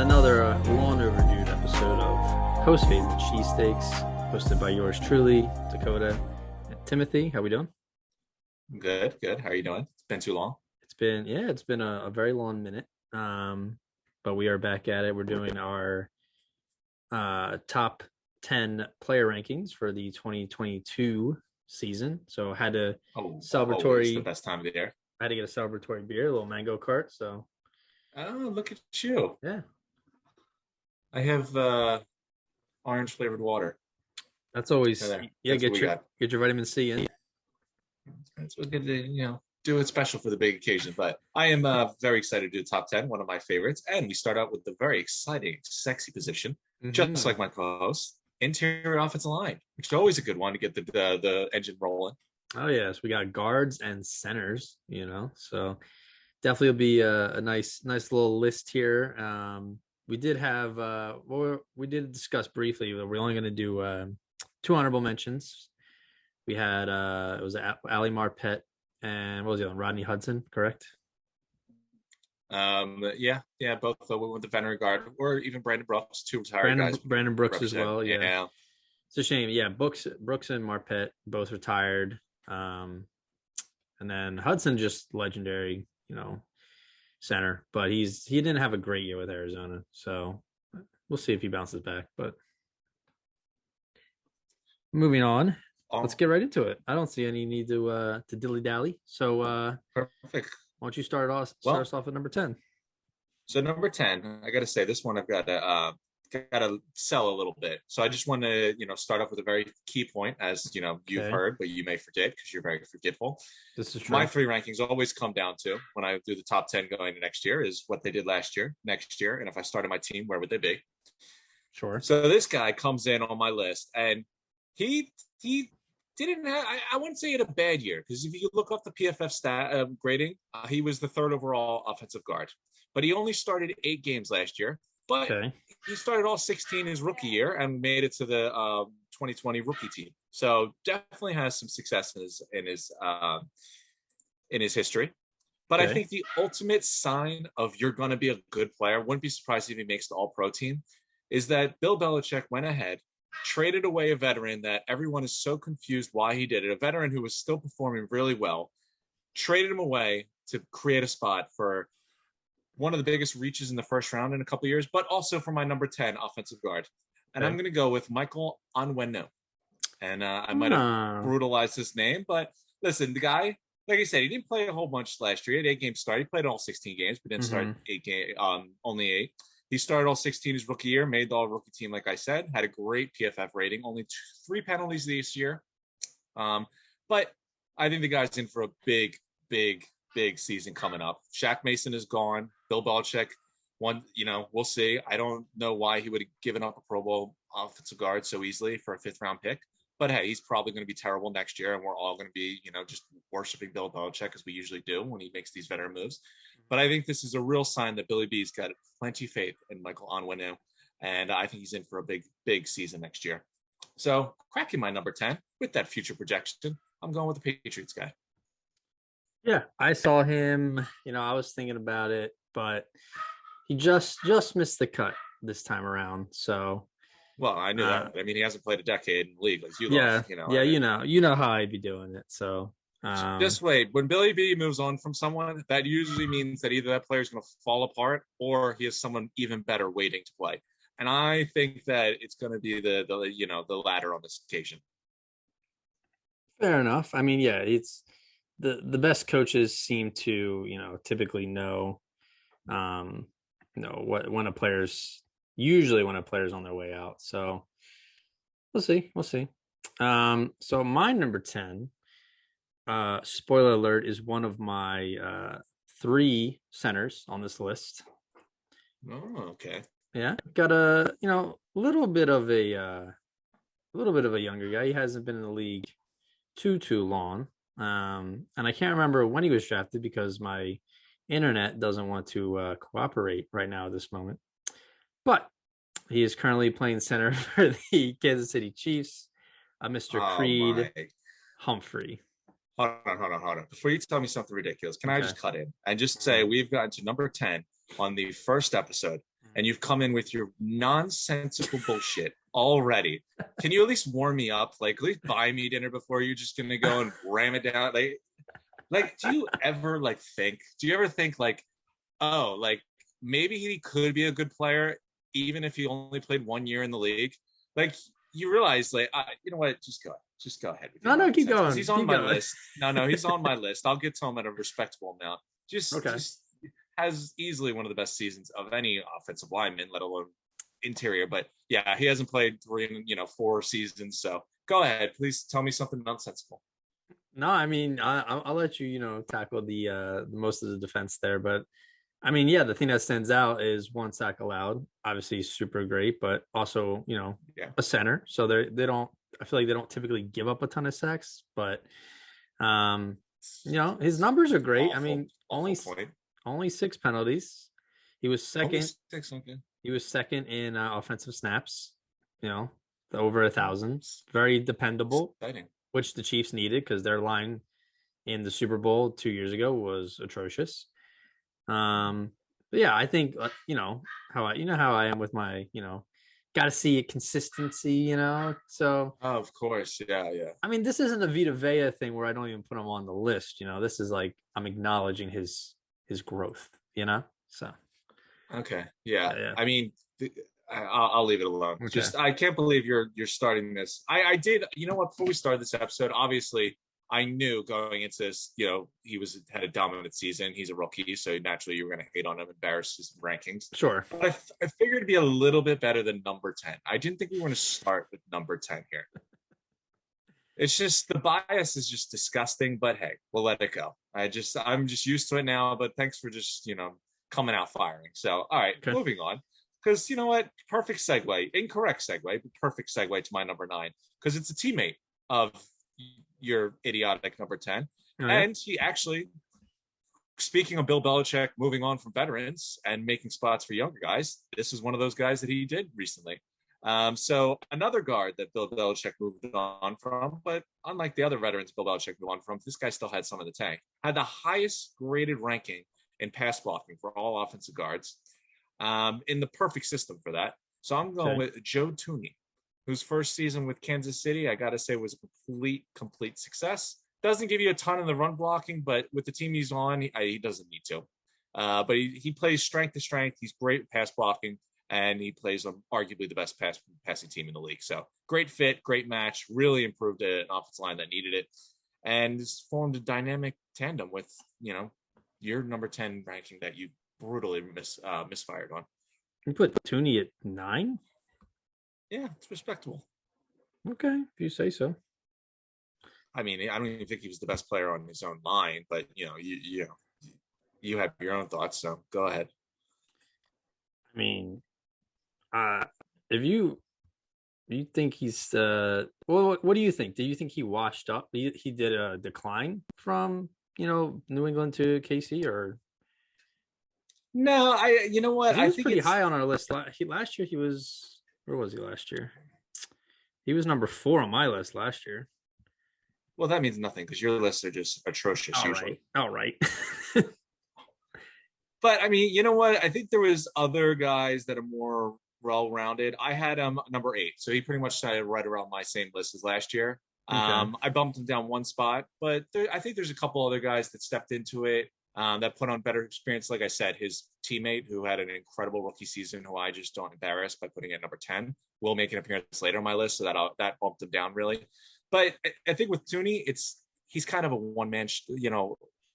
another long overdue episode of Post-Fades Cheesesteaks, hosted by yours truly, Dakota and Timothy. How we doing? Good, good. How are you doing? It's been too long. It's been a very long minute. But we are back at it. We're doing our top 10 player rankings for the 2022 season. So I had to It's the best time of the year. I had to get a celebratory beer, a little mango cart. So look at you. Yeah. I have orange flavored water. That's always get your vitamin C in. That's what good to do it special for the big occasion. But I am very excited to do the top 10, one of my favorites. And we start out with the very exciting, sexy position, just like my co-host, interior offensive line, which is always a good one to get the engine rolling. Oh yes, we got guards and centers, so definitely will be a nice little list here. We did have we did discuss briefly that we're only going to do two honorable mentions. We had it was Ali Marpet and what was the other one? Rodney Hudson, correct? Both with the veteran guard, or even Brandon Brooks, two retired guys. Brandon Brooks as well. Yeah, it's a shame. Yeah, Brooks and Marpet both retired. And then Hudson, just legendary, center, but he didn't have a great year with Arizona, so we'll see if he bounces back. But moving on, let's get right into it. I don't see any need to dilly dally. So perfect. Why don't you start us off at number 10? So number 10, I got to say this one I've got to sell a little bit. So I just want to, start off with a very key point, as you've heard, but you may forget because you're very forgetful. This is true. My three rankings always come down to, when I do the top 10 going into next year, is what they did next year, and if I started my team, where would they be? Sure. So this guy comes in on my list, and he didn't have, I wouldn't say he had a bad year, because if you look up the PFF stat grading, he was the third overall offensive guard, but he only started 8 games last year. But he started all 16 his rookie year and made it to the 2020 rookie team. So definitely has some success in his history. But I think the ultimate sign of you're going to be a good player, wouldn't be surprised if he makes the All-Pro team, is that Bill Belichick went ahead, traded away a veteran that everyone is so confused why he did it, a veteran who was still performing really well, traded him away to create a spot for one of the biggest reaches in the first round in a couple of years, but also for my number 10 offensive guard. And I'm going to go with Michael Onwenu. And I might have brutalized his name, but listen, the guy, like I said, he didn't play a whole bunch last year. He had 8 games started. He played all 16 games, but didn't start only 8. He started all 16 his rookie year, made the all-rookie team, like I said, had a great PFF rating, only 3 penalties this year. But I think the guy's in for a big season coming up. Shaq Mason is gone. Bill Belichick, we'll see. I don't know why he would have given up a Pro Bowl offensive guard so easily for a 5th-round pick. But hey, he's probably going to be terrible next year, and we're all going to be, just worshiping Bill Belichick as we usually do when he makes these veteran moves. But I think this is a real sign that Billy B's got plenty of faith in Michael Onwenu, and I think he's in for a big season next year. So, cracking my number 10 with that future projection, I'm going with the Patriots guy. Yeah, I saw him, I was thinking about it, but he just missed the cut this time around. So, well, I knew that. I mean, he hasn't played a decade in the league as you love, you know how I'd be doing it. So, just wait. When Billy B moves on from someone, that usually means that either that player is going to fall apart or he has someone even better waiting to play. And I think that it's going to be the latter on this occasion. Fair enough. I mean, yeah, it's the best coaches seem to, typically know, when a player's on their way out. So we'll see. So my number 10, spoiler alert, is one of my 3 centers on this list. Oh, okay. Yeah, got a little bit of a younger guy. He hasn't been in the league too long. And I can't remember when he was drafted because my internet doesn't want to cooperate right now at this moment. But he is currently playing center for the Kansas City Chiefs, Mr. Creed Humphrey. Hold on. Before you tell me something ridiculous, can I just cut in and just say we've gotten to number 10 on the first episode and you've come in with your nonsensical bullshit already. Can you at least warm me up? Like, at least buy me dinner before you're just gonna go and ram it down? Like, do you ever think? Do you ever think like, oh, like maybe he could be a good player even if he only played 1 year in the league? Like, you realize, like, you know what? Just go ahead with your No, keep nonsense, 'cause going. he's on Keep my going. list. No, he's on my list. I'll get to him at a respectable amount. Just has easily one of the best seasons of any offensive lineman, let alone interior. But yeah, he hasn't played 4 seasons. So go ahead, please tell me something nonsensical. No, I mean, I'll let you, tackle the most of the defense there. But I mean, yeah, the thing that stands out is 1 sack allowed. Obviously, super great, but also, Yeah. a center. So they don't. I feel like they don't typically give up a ton of sacks, but his numbers are great. I mean, only 6 penalties. He was second. Six, okay. He was second in offensive snaps. Over 1,000. Very dependable. Exciting. Which the Chiefs needed because their line in the Super Bowl 2 years ago was atrocious. But yeah, I think how I am with my got to see consistency. So of course, yeah. I mean, this isn't a Vita Vea thing where I don't even put him on the list. This is like I'm acknowledging his growth. So okay, yeah. Yeah. I mean, I'll leave it alone. Okay. Just I can't believe you're starting this. I did. You know what? Before we started this episode, obviously I knew going into this, he had a dominant season. He's a rookie, so naturally you were going to hate on him, embarrass his rankings. Sure. But I figured it'd be a little bit better than number 10. I didn't think we were going to start with number 10 here. It's just the bias is just disgusting, but hey, we'll let it go. I'm just used to it now. But thanks for just coming out firing. So all right, okay. Moving on. Because you know what? Perfect segue. Incorrect segue, but perfect segue to my number 9. Because it's a teammate of your idiotic number 10. Oh, yeah. And he actually, speaking of Bill Belichick moving on from veterans and making spots for younger guys, this is one of those guys that he did recently. So another guard that Bill Belichick moved on from, but unlike the other veterans Bill Belichick moved on from, this guy still had some in the tank. Had the highest graded ranking in pass blocking for all offensive guards. In the perfect system for that. So I'm going with Joe Tooney, whose first season with Kansas City, I got to say, was a complete success. Doesn't give you a ton in the run blocking, but with the team he's on, he doesn't need to. But he plays strength to strength. He's great pass blocking, and he plays on arguably the best passing team in the league. So great fit, great match, really improved an offensive line that needed it, and has formed a dynamic tandem with, your number 10 ranking that you brutally misfired on. You put Tooney at 9? Yeah, it's respectable. Okay, if you say so. I mean, I don't even think he was the best player on his own line, but you have your own thoughts, so go ahead. I mean, if you think he's well, what do you think? Do you think he washed up? He did a decline from New England to KC, or? No, you know what? I think pretty high on our list. Last year he was. Where was he last year? He was number 4 on my list last year. Well, that means nothing because your lists are just atrocious usually. All right. But I mean, you know what? I think there was other guys that are more well-rounded. I had him number 8, so he pretty much started right around my same list as last year. Okay. I bumped him down 1 spot, but I think there's a couple other guys that stepped into it. That put on better experience. Like I said, his teammate, who had an incredible rookie season, who I just don't embarrass by putting at number 10, will make an appearance later on my list, so that bumped him down really. But I think with Tooney, he's kind of a one-man,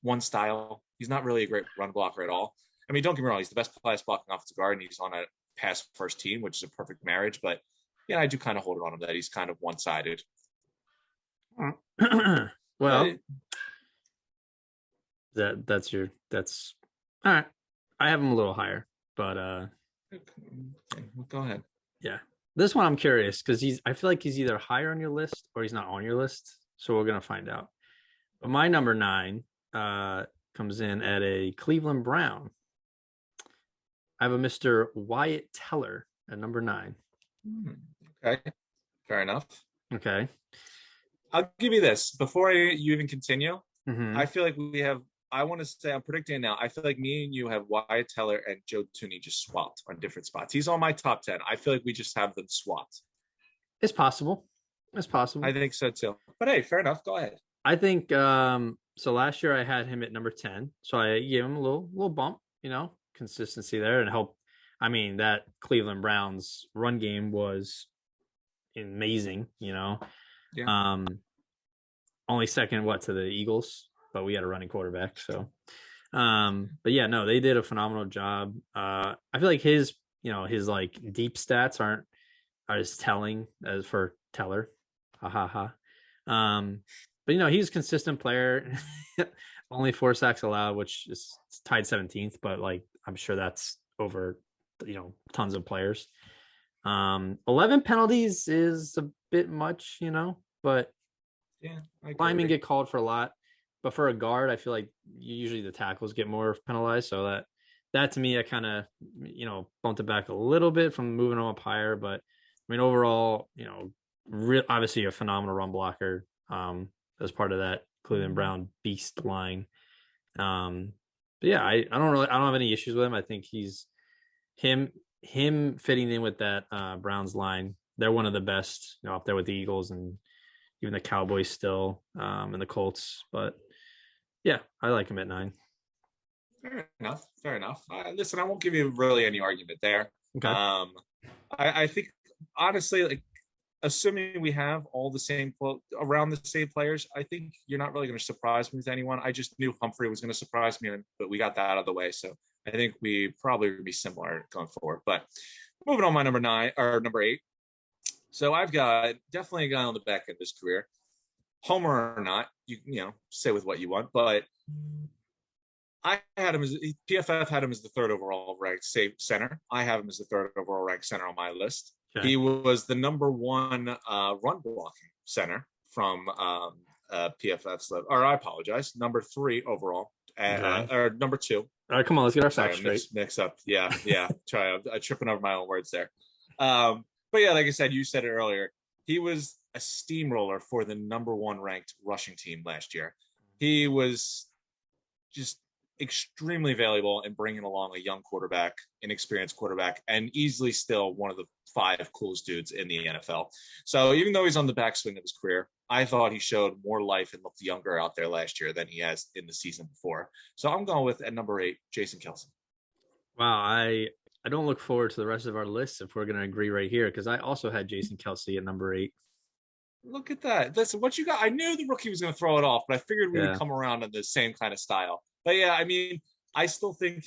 one style. He's not really a great run blocker at all. I mean, don't get me wrong, he's the best pass blocking offensive guard, and he's on a pass first team, which is a perfect marriage. But yeah, I do kind of hold it on him that he's kind of one-sided. Well. That's all right. I have him a little higher, but go ahead. Yeah, this one I'm curious because I feel like he's either higher on your list or he's not on your list, so we're gonna find out. But my number 9 comes in at a Cleveland Brown. I have a Mr. Wyatt Teller at number 9. Okay, fair enough. Okay, I'll give you this before you even continue. Mm-hmm. I feel like we have I want to say I'm predicting now. I feel like me and you have Wyatt Teller and Joe Tooney just swapped on different spots. He's on my top 10. I feel like we just have them swapped. It's possible. It's possible. I think so too. But hey, fair enough. Go ahead. I think so last year I had him at number 10. So I gave him a little bump, consistency there and help. I mean, that Cleveland Browns run game was amazing, Yeah. Only second to the Eagles, but we had a running quarterback. So but yeah, no, they did a phenomenal job. I feel like his like deep stats aren't as telling as for Teller. Ha ha ha. But he's a consistent player. Only 4 sacks allowed, which is tied 17th, but like I'm sure that's over tons of players. 11 penalties is a bit much, but yeah, linemen get called for a lot. But for a guard, I feel like usually the tackles get more penalized. So that to me, I kind of, bumped it back a little bit from moving them up higher. But I mean, overall, obviously a phenomenal run blocker as part of that Cleveland Brown beast line. But yeah, I don't have any issues with him. I think he's him fitting in with that Browns line. They're one of the best, up there with the Eagles and even the Cowboys still, and the Colts. But yeah, I like him at 9. Fair enough. Listen, I won't give you really any argument there. Okay. I think honestly, like assuming we have all the same around the same players, I think you're not really going to surprise me with anyone. I just knew Humphrey was going to surprise me, but we got that out of the way. So I think we probably would be similar going forward. But moving on, my number 8. So I've got definitely a guy on the back end of his career, homer or not. You say with what you want, but I had him as PFF had him as the 3rd overall ranked center. I have him as the 3rd overall ranked center on my list. Okay. He was the number 1 run blocking center from PFF's list. Or I apologize, number 3 overall, or number 2. All right, come on, let's get our facts straight. Mix up, yeah. I'm tripping over my own words there. But yeah, like I said, you said it earlier. He was a steamroller for the number 1 ranked rushing team last year. He was just extremely valuable in bringing along a young quarterback, inexperienced quarterback, and easily still one of the 5 coolest dudes in the NFL. So even though he's on the backswing of his career, I thought he showed more life and looked younger out there last year than he has in the season before. So I'm going with at number 8, Jason Kelson. Wow, I don't look forward to the rest of our list if we're going to agree right here, because I also had Jason Kelce at number 8. Look at that. Listen, what you got? I knew the rookie was going to throw it off, but I figured we would come around in the same kind of style. But yeah, I mean, I still think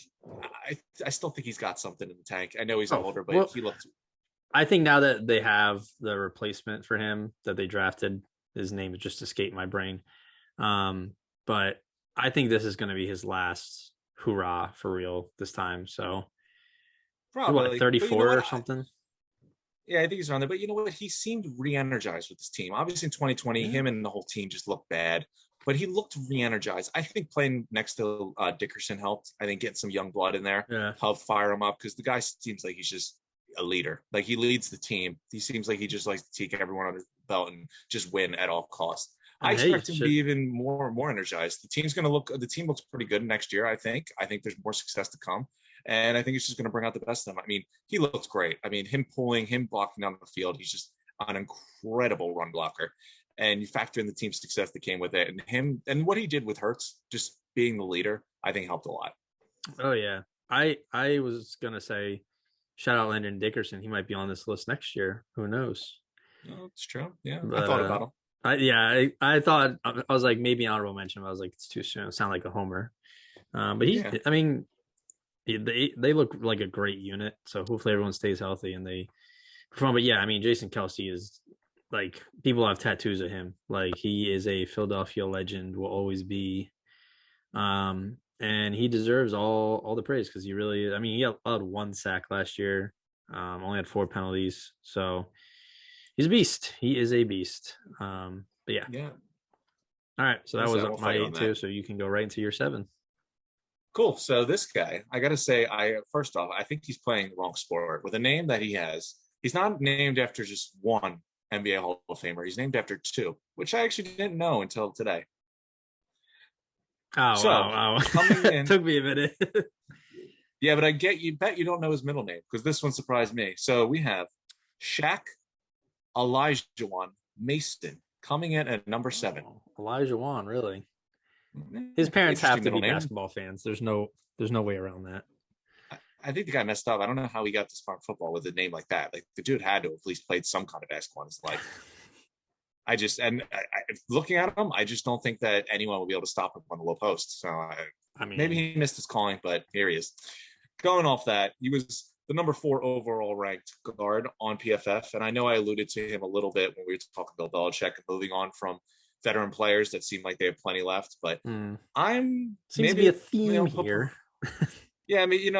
he's got something in the tank. I know he's older, but he looked. I think now that they have the replacement for him that they drafted, his name just escaped my brain. But I think this is going to be his last hurrah for real this time. So probably 34 or something. Yeah, I think he's around there. But you know what? He seemed re-energized with this team. Obviously, in 2020, him and the whole team just looked bad. But he looked re-energized. I think playing next to Dickerson helped. I think getting some young blood in there helped fire him up, because the guy seems like he's just a leader. Like, he leads the team. He seems like he just likes to take everyone on his belt and just win at all costs. I expect him to be even more energized. The team looks pretty good next year, I think. I think there's more success to come. And I think he's just going to bring out the best of them. I mean, he looks great. I mean, him blocking down the field, he's just an incredible run blocker. And you factor in the team success that came with it, and what he did with Hurts, just being the leader, I think helped a lot. Oh yeah, I was gonna say, shout out Landon Dickerson. He might be on this list next year. Who knows? No, it's true. Yeah, but, I thought about him. I thought, I was like, maybe honorable mention. I was like, it's too soon. It sound like a homer. But I mean, they look like a great unit. So hopefully everyone stays healthy and they perform. But yeah, I mean, Jason Kelce is, like, people have tattoos of him. Like, he is a Philadelphia legend, will always be. And he deserves all the praise, because he allowed 1 sack last year. Only had 4 penalties. So he's a beast. He is a beast. But yeah. Yeah. All right. So that was my 8 too. So you can go right into your 7. Cool. So this guy, I got to say, first off, I think he's playing the wrong sport. With the name that he has, he's not named after just one NBA Hall of Famer. He's named after 2, which I actually didn't know until today. So coming in, Took me a minute. yeah, but bet you don't know his middle name because this one surprised me. So we have Shaq Elijahwan Mason coming in at number 7. Elijah Wan, really? His parents have to be basketball fans. There's no way around that. I think the guy messed up. I don't know how he got to smart football with a name like that. Like the dude had to have at least played some kind of basketball in his life. Looking at him, I just don't think that anyone will be able to stop him on the low post. So I mean, maybe he missed his calling, but here he is. Going off that, he was the number 4 overall ranked guard on PFF, and I know I alluded to him a little bit when we were talking Bill Belichick and moving on from veteran players that seem like they have plenty left. But seems to be a theme here. Yeah, I mean,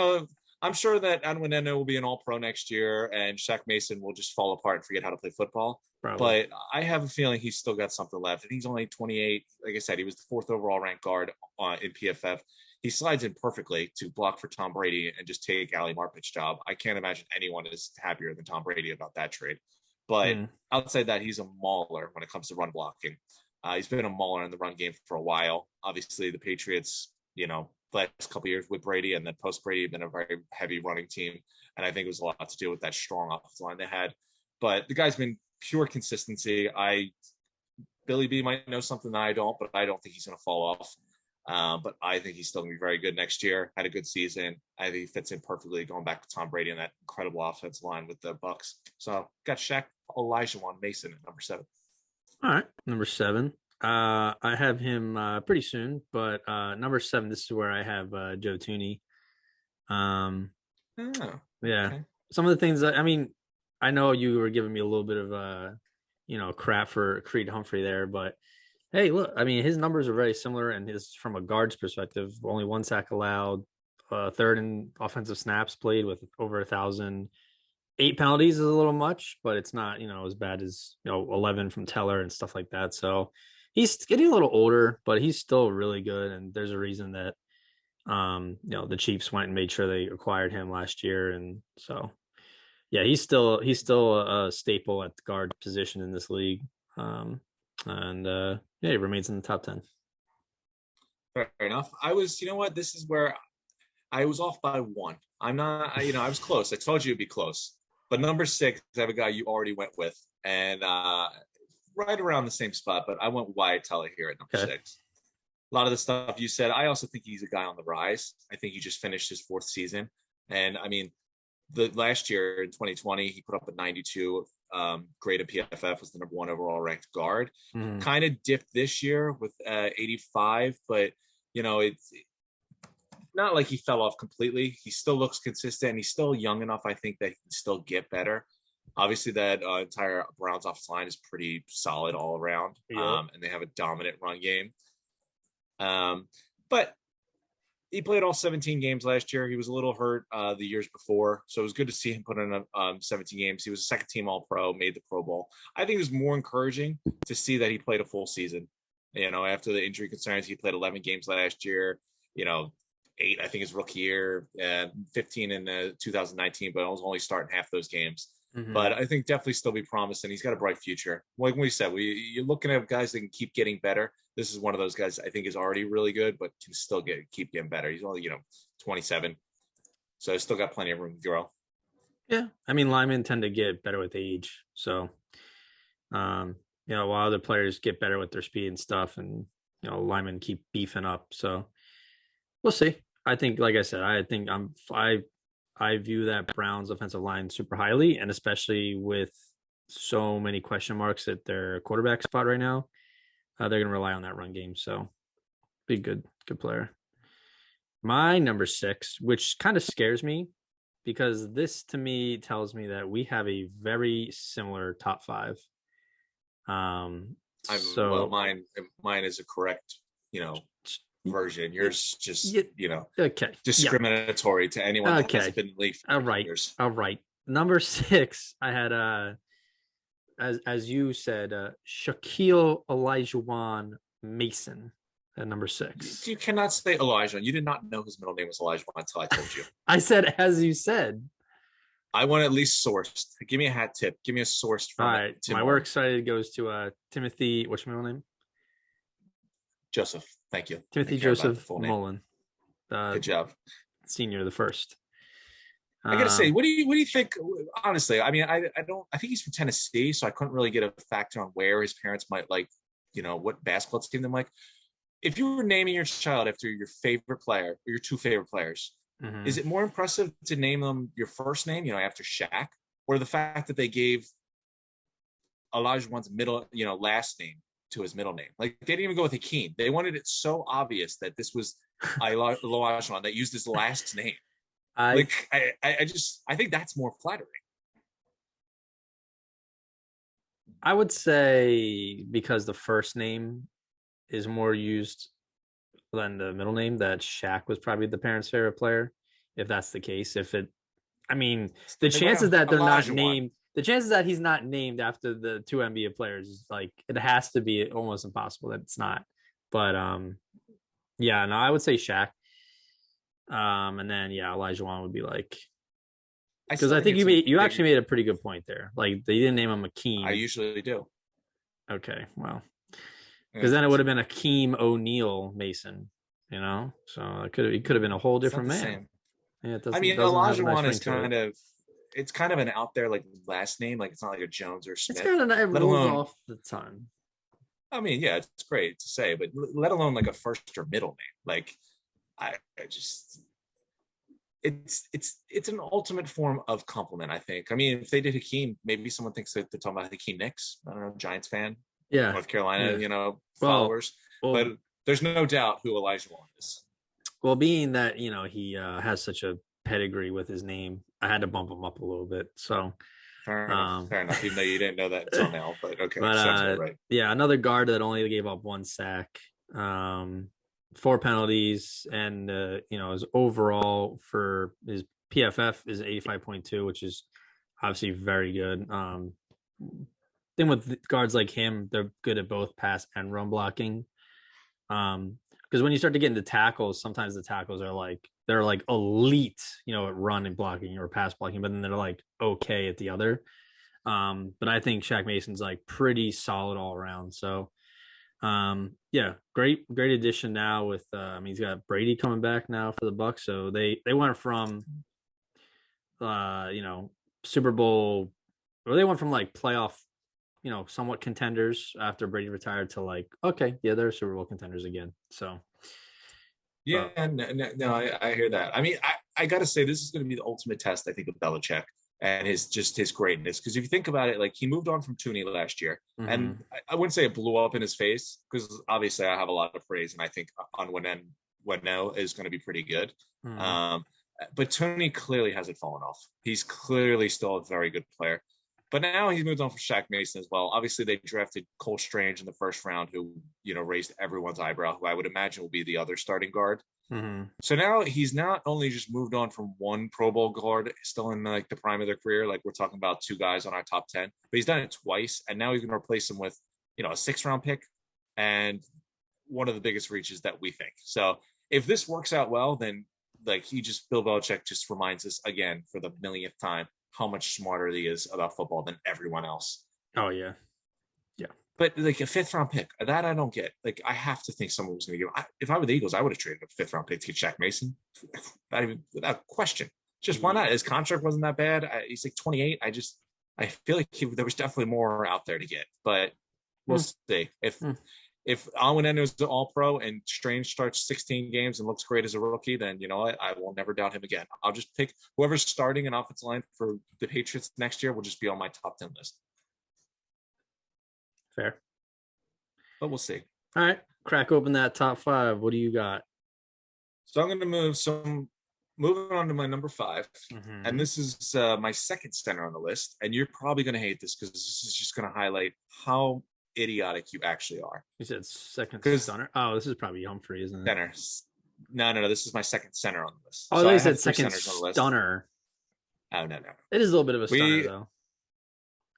I'm sure that Anwaneno will be an all-pro next year, and Shaq Mason will just fall apart and forget how to play football. Probably. But I have a feeling he's still got something left. And he's only 28. Like I said, he was the 4th overall ranked guard in PFF. He slides in perfectly to block for Tom Brady and just take Ali Marpet's job. I can't imagine anyone is happier than Tom Brady about that trade. But outside that, he's a mauler when it comes to run blocking. He's been a mauler in the run game for a while. Obviously, the Patriots, last couple of years with Brady and then post-Brady have been a very heavy running team. And I think it was a lot to do with that strong offensive line they had. But the guy's been pure consistency. Billy B might know something that I don't, but I don't think he's going to fall off. But I think he's still going to be very good next year. Had a good season. I think he fits in perfectly going back to Tom Brady and that incredible offensive line with the Bucs. So got Shaq Elijahwan Mason at number 7. All right, number 7. I have him pretty soon, but number 7, this is where I have Joe Tooney. Yeah. Okay. Some of the things that, I know you were giving me a little bit of crap for Creed Humphrey there, but hey, look, his numbers are very similar, and his from a guard's perspective, only 1 sack allowed, 3rd in offensive snaps played with over 1,000. 8 penalties is a little much, but it's not, as bad as 11 from Teller and stuff like that. So he's getting a little older, but he's still really good, and there's a reason that the Chiefs went and made sure they acquired him last year, and so yeah, he's still a staple at the guard position in this league. He remains in the top 10. Fair enough. This is where I was off by 1. I'm not, I was close. I told you it'd be close. But number 6, I have a guy you already went with, and right around the same spot, but I went Wyatt Teller here at number 6. A lot of the stuff you said, I also think he's a guy on the rise. I think he just finished his 4th season. And the last year in 2020, he put up a 92 grade at PFF, was the number 1 overall ranked guard. Kind of dipped this year with 85, but it's not like he fell off completely. He still looks consistent. He's still young enough, I think, that he can still get better. Obviously, that entire Browns offensive line is pretty solid all around, and they have a dominant run game. But he played all 17 games last year. He was a little hurt the years before, so it was good to see him put in 17 games. He was a 2nd team All-Pro, made the Pro Bowl. I think it was more encouraging to see that he played a full season. After the injury concerns, he played 11 games last year. 8, I think, his rookie year, 15 in 2019, but I was only starting half those games. But I think definitely still be promising. He's got a bright future. Like we said, you're looking at guys that can keep getting better. This is one of those guys I think is already really good, but can still keep getting better. He's only 27, so he's still got plenty of room to grow. Yeah, linemen tend to get better with age. So, while other players get better with their speed and stuff, and linemen keep beefing up. So we'll see. I think, like I said, I view that Browns offensive line super highly, and especially with so many question marks at their quarterback spot right now, they're going to rely on that run game. So be good player. My number 6, which kind of scares me because this to me tells me that we have a very similar top 5. Mine is a correct, version. Yours just discriminatory to anyone that has been late. All right. Number 6, I had as you said, Shaquille Elijahwan Mason at number 6. You cannot say Elijah. You did not know his middle name was Elijah until I told you. I said as you said. I want at least sourced. Give me a hat tip. Give me a sourced from. All right. My work cited goes to Timothy. What's your middle name? Joseph. Thank you. Timothy Joseph Mullen, Good job. senior, the first. I gotta say, what do you think? Honestly, I mean, I think he's from Tennessee, so I couldn't really get a factor on where his parents might like, what basketball team they like. If you were naming your child after your favorite player or your two favorite players, is it more impressive to name them your first name, after Shaq, or the fact that they gave Olajuwon's last name to his middle name? Like, they didn't even go with Hakeem. They wanted it so obvious that this was Olajuwon that used his last name. I think that's more flattering. I would say because the first name is more used than the middle name, that Shaq was probably the parents' favorite player. If that's the case, the chances that they're not named, the chances that he's not named after the two NBA players is like, it has to be almost impossible that it's not. But yeah, no, I would say Shaq. And then Olajuwon would be like, because I think you actually made a pretty good point there. Like, they didn't name him Akeem. I usually do. Okay, well, because then it would have been Akeem O'Neal Mason, so it could have been a whole different man. Same. Yeah, Olajuwon is it's kind of an out there like last name. Like, it's not like a Jones or Smith. It's kind of rolls off the tongue. I mean, yeah, it's great to say, but let alone like a first or middle name. Like, I just, it's an ultimate form of compliment, I think. I mean, if they did Hakeem, maybe someone thinks that they're talking about Hakeem Nicks. I don't know, Giants fan, North Carolina, followers. But there's no doubt who Olajuwon is. Well, being that he has such a pedigree with his name, I had to bump him up a little bit. So fair enough. Even though you didn't know that until now, but okay. Right. Yeah, another guard that only gave up one sack. 4 penalties, and his overall for his PFF is 85.2, which is obviously very good. Thing with guards like him, they're good at both pass and run blocking. Because when you start to get into tackles, sometimes the tackles are like elite, at run and blocking or pass blocking, but then they're like okay at the other. But I think Shaq Mason's like pretty solid all around. So great addition now with he's got Brady coming back now for the Bucs. So they went from Super Bowl, or they went from like playoff, somewhat contenders after Brady retired to like, okay, yeah, they're Super Bowl contenders again. So no, I hear that. I mean, I gotta say, this is going to be the ultimate test, I think, of Belichick and his greatness. Because if you think about it, like, he moved on from Tooney last year, and I wouldn't say it blew up in his face, because obviously I have a lot of praise, and I think on Weno is going to be pretty good. But Tooney clearly hasn't fallen off. He's clearly still a very good player. But now he's moved on from Shaq Mason as well. Obviously, they drafted Cole Strange in the first round, who, raised everyone's eyebrow, who I would imagine will be the other starting guard. So now he's not only just moved on from one Pro Bowl guard, still in like the prime of their career, like we're talking about 2 guys on our top 10, but he's done it twice, and now he's going to replace him with, a 6th-round pick and one of the biggest reaches that we think. So if this works out well, then like Bill Belichick just reminds us again for the millionth time how much smarter he is about football than everyone else. Oh yeah. But like a 5th-round pick, that I don't get. Like, I have to think someone was going to give. If I were the Eagles, I would have traded a 5th-round pick to get Shaq Mason, not even without question. Just why not? His contract wasn't that bad. He's like 28. I feel like there was definitely more out there to get, but we'll see. If Alwin is an All-Pro and Strange starts 16 games and looks great as a rookie, then you know what? I will never doubt him again. I'll just pick whoever's starting an offensive line for the Patriots next year will just be on my top 10 list. Fair. But we'll see. All right. Crack open that top 5. What do you got? So I'm going to moving on to my number 5. And this is my second center on the list. And you're probably going to hate this because this is just going to highlight how idiotic you actually are. You said second center? Oh, this is probably Humphrey, isn't it? Center. No. This is my second center on the list. Oh, they said second stunner. Oh, no. It is a little bit of a stunner, though.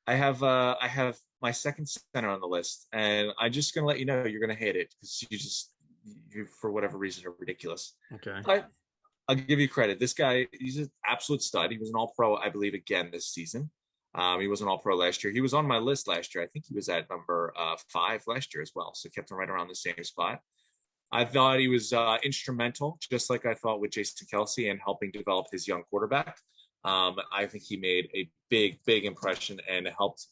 I have my second center on the list, and I'm just going to let you know you're going to hate it because you for whatever reason are ridiculous. Okay. I'll give you credit. This guy, he's an absolute stud. He was an All-Pro, I believe, again this season. He was an All-Pro last year. He was on my list last year. I think he was at number 5 last year as well, so kept him right around the same spot. I thought he was instrumental, just like I thought with Jason Kelce, in helping develop his young quarterback. I think he made a big impression and helped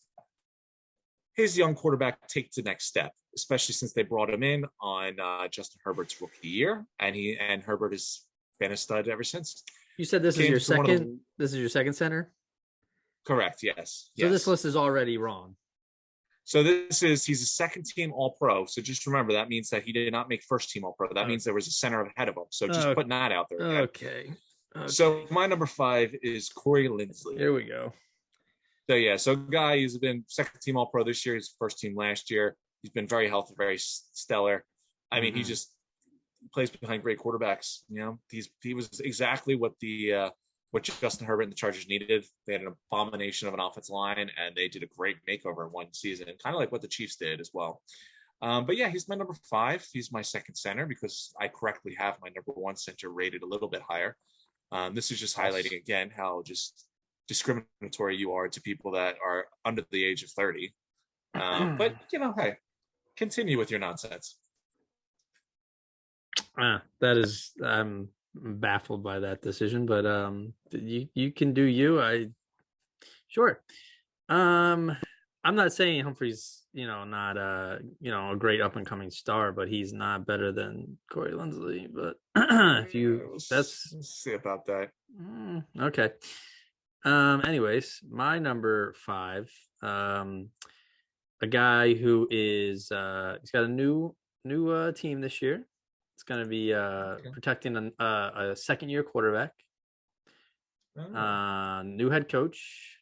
his young quarterback take the next step, especially since they brought him in on Justin Herbert's rookie year, and Herbert has been a stud ever since. You said this is your second. This is your second center. Correct. Yes. So this list is already wrong. So he's a second team All Pro. So just remember that means that he did not make first team All Pro. That means there was a center ahead of him. So just putting that out there. Okay. So my number 5 is Corey Linsley. Here we go. So guy who's been second team All Pro this year, his first team last year. He's been very healthy, very stellar. I mean, he just plays behind great quarterbacks. You know, he was exactly what what Justin Herbert and the Chargers needed. They had an abomination of an offensive line, and they did a great makeover in one season, kind of like what the Chiefs did as well. But yeah, he's my number 5. He's my second center because I correctly have my number 1 center rated a little bit higher. This is just highlighting again how just discriminatory you are to people that are under the age of 30. But hey, continue with your nonsense. That is, I'm baffled by that decision, but you can do you. Sure. I'm not saying Humphrey's not a great up and coming star, but he's not better than Corey Linsley. But let's see about that. Okay. Anyways, my number 5, a guy who is he's got a new team this year. It's going to be protecting a second-year quarterback. New head coach.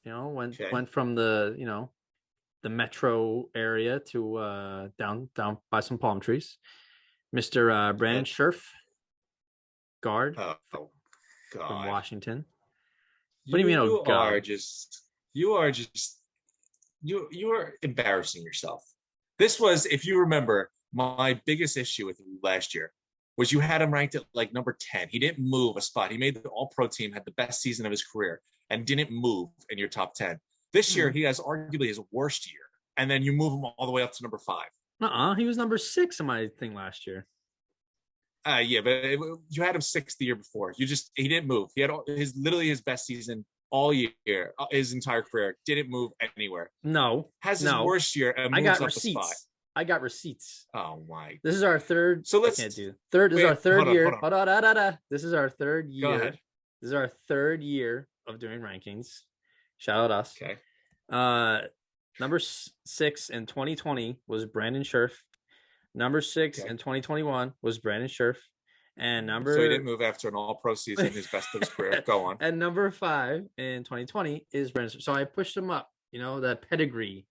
Went from the metro area to down by some palm trees. Mr. Brandon Scherff, guard from Washington. What do you mean? You are embarrassing yourself. This was, if you remember, my biggest issue with him last year was you had him ranked at like number 10. He didn't move a spot. He made the All-Pro team, had the best season of his career, and didn't move in your top 10. This year, he has arguably his worst year, and then you move him all the way up to number 5. He was number 6 in my thing last year. Yeah, but you had him 6th the year before. He didn't move. He had literally his best season all year, his entire career. Didn't move anywhere. No, has his worst year and moves up a spot. I got receipts. Oh my! This is our third. So let's This is our third year. Hold on. This is our third year. Go ahead. This is our third year of doing rankings. Shout out us. Okay. Number 6 in 2020 was Brandon Scherff. Number 6 in 2021 was Brandon Scherff. And so he didn't move after an All-Pro season, his best of his career. Go on. And number 5 in 2020 is Brandon Scherff. So I pushed him up. That pedigree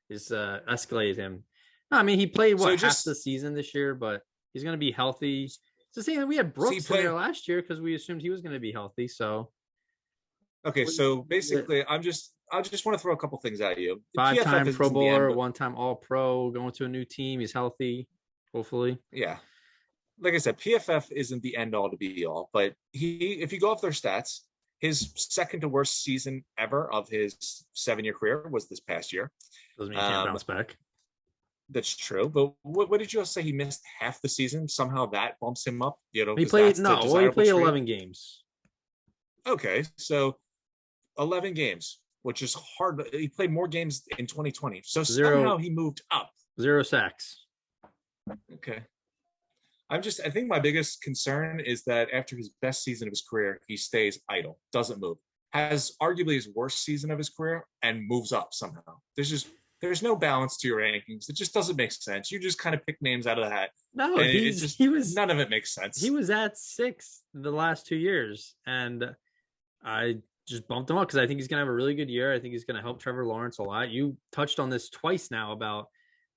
is escalated him. No, I mean, he played half the season this year, but he's going to be healthy. It's the same. We had Brooks in there last year because we assumed he was going to be healthy. So, okay. So basically, I just want to throw a couple things at you. 5-time Pro Bowler, 1-time All Pro, going to a new team. He's healthy, hopefully. Yeah. Like I said, PFF isn't the end all to be all, but if you go off their stats, his second to worst season ever of his 7-year career was this past year. Doesn't mean he can't bounce back. That's true, but what did you say? He missed half the season. Somehow that bumps him up. He played 11 games. Okay, so 11 games, which is hard. He played more games in 2020, so somehow he moved up. 0 sacks. Okay, I think my biggest concern is that after his best season of his career, he stays idle, doesn't move. Has arguably his worst season of his career and moves up somehow. There's no balance to your rankings. It just doesn't make sense. You just kind of pick names out of the hat. No, none of it makes sense. He was at 6 the last 2 years, and I just bumped him up because I think he's going to have a really good year. I think he's going to help Trevor Lawrence a lot. You touched on this twice now about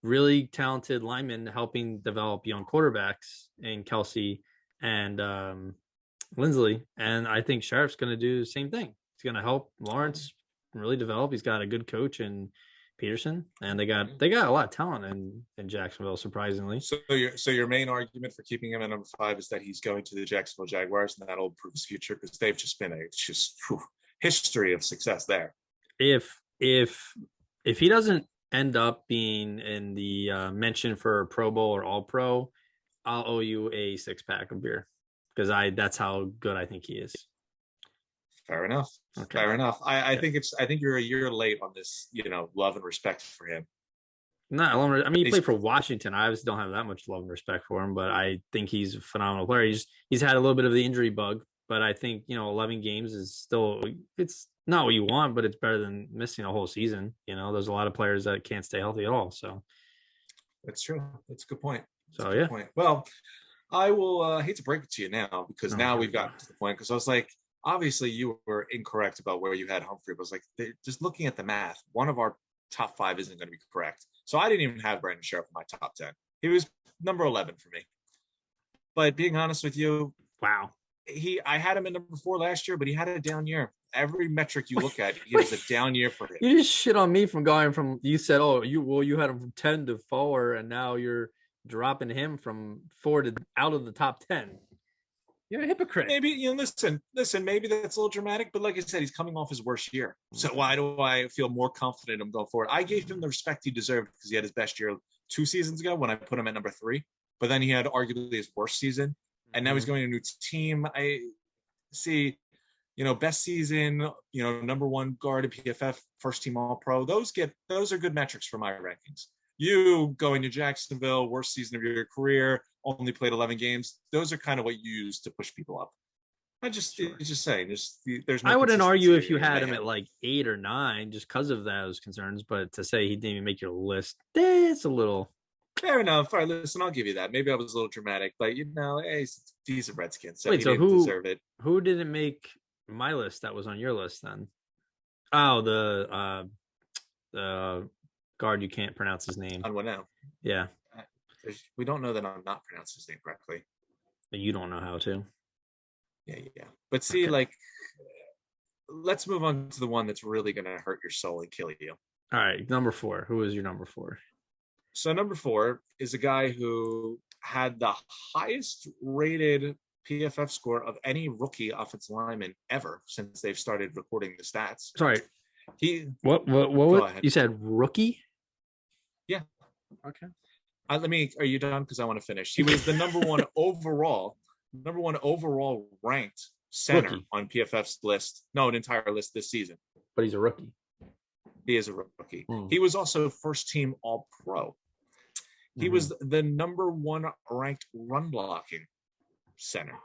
really talented linemen helping develop young quarterbacks in Kelce and Linsley, and I think Scherff's going to do the same thing. He's going to help Lawrence really develop. He's got a good coach and Peterson, and they got a lot of talent in Jacksonville, surprisingly. So your main argument for keeping him at number 5 is that he's going to the Jacksonville Jaguars, and that'll improve his future because they've just been a history of success there. If he doesn't end up being in the mention for Pro Bowl or All Pro, I'll owe you a 6-pack of beer because that's how good I think he is. Fair enough. Okay. Fair enough. I think you're a year late on this, love and respect for him. I mean, he played for Washington. I obviously don't have that much love and respect for him, but I think he's a phenomenal player. He's had a little bit of the injury bug, but I think 11 games is still, it's not what you want, but it's better than missing a whole season. There's a lot of players that can't stay healthy at all. So that's true. That's a good point. Good point. Well, I will hate to break it to you now because now we've gotten to the point because I was like, obviously you were incorrect about where you had Humphrey, but I was like, just looking at the math, one of our top 5 isn't going to be correct. So I didn't even have Brandon Scherff in my top 10. He was number 11 for me. But being honest with you, wow. I had him in number 4 last year, but he had a down year. Every metric you look at, he has a down year for him. You just shit on me from going from, you said, you had him from 10 to 4, and now you're dropping him from 4 to out of the top 10. You're a hypocrite. Maybe, listen, maybe that's a little dramatic, but like I said, he's coming off his worst year. So why do I feel more confident I'm going forward? I gave him the respect he deserved because he had his best year 2 seasons ago when I put him at number 3, but then he had arguably his worst season, and now he's going to a new team. I see, best season, number 1 guard in PFF, first team All-Pro. Those are good metrics for my rankings. You going to Jacksonville, worst season of your career, only played 11 games. Those are kind of what you use to push people up. It's just saying. There's no. I wouldn't argue if you had him at like 8 or 9 just because of those concerns, but to say he didn't even make your list, it's a little. Fair enough. All right, listen, I'll give you that. Maybe I was a little dramatic, but hey, he's a Redskin, so wait. He didn't deserve it. Who didn't make my list that was on your list then? Oh, the guard, you can't pronounce his name. On what now? Yeah. We don't know that I'm not pronouncing his name correctly. But you don't know how to. Yeah. But see, let's move on to the one that's really going to hurt your soul and kill you. All right, number 4. Who is your number 4? So number 4 is a guy who had the highest rated PFF score of any rookie offensive lineman ever since they've started recording the stats. Sorry. What you said rookie? Yeah. Okay. Are you done? Because I want to finish. He was the number 1 overall ranked center rookie on PFF's list. No, an entire list this season. But he's a rookie. He is a rookie. He was also first team All-Pro. He was the number 1 ranked run blocking center.